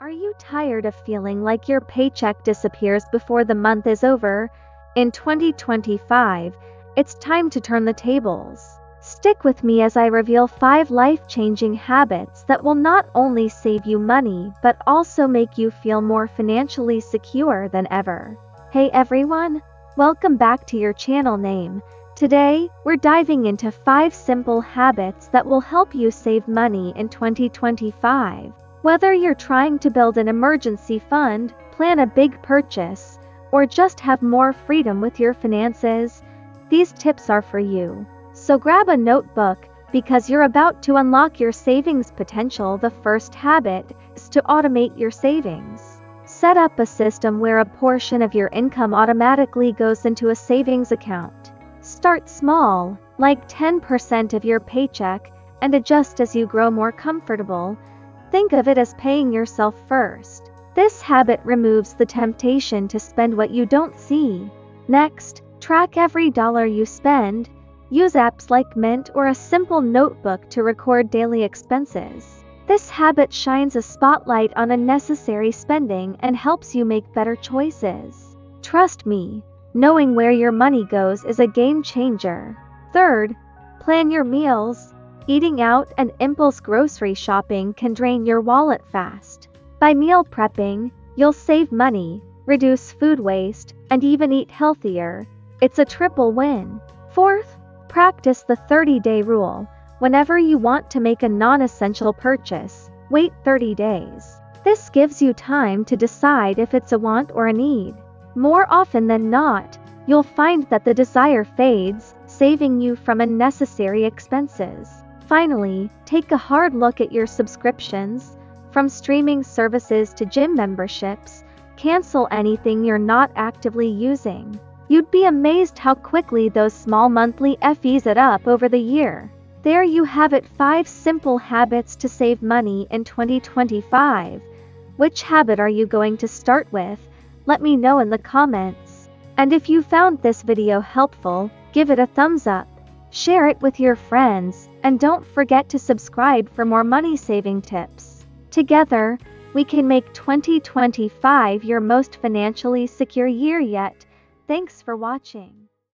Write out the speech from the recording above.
Are you tired of feeling like your paycheck disappears before the month is over? In 2025, it's time to turn the tables. Stick with me as I reveal 5 life-changing habits that will not only save you money but also make you feel more financially secure than ever. Hey everyone, welcome back to your channel name. Today, we're diving into 5 simple habits that will help you save money in 2025. Whether you're trying to build an emergency fund, plan a big purchase, or just have more freedom with your finances, these tips are for you. So grab a notebook, because you're about to unlock your savings potential. The first habit is to automate your savings. Set up a system where a portion of your income automatically goes into a savings account. Start small, like 10% of your paycheck, and adjust as you grow more comfortable. Think of it as paying yourself first. This habit removes the temptation to spend what you don't see. Next, track every dollar you spend. Use apps like Mint or a simple notebook to record daily expenses. This habit shines a spotlight on unnecessary spending and helps you make better choices. Trust me, knowing where your money goes is a game changer. Third, plan your meals. Eating out and impulse grocery shopping can drain your wallet fast. By meal prepping, you'll save money, reduce food waste, and even eat healthier. It's a triple win. Fourth, practice the 30-day rule. Whenever you want to make a non-essential purchase, wait 30 days. This gives you time to decide if it's a want or a need. More often than not, you'll find that the desire fades, saving you from unnecessary expenses. Finally, take a hard look at your subscriptions. From streaming services to gym memberships, cancel anything you're not actively using. You'd be amazed how quickly those small monthly fees add up over the year. There you have it, 5 simple habits to save money in 2025. Which habit are you going to start with? Let me know in the comments. And if you found this video helpful, give it a thumbs up. Share it with your friends, and don't forget to subscribe for more money-saving tips. Together, we can make 2025 your most financially secure year yet. Thanks for watching.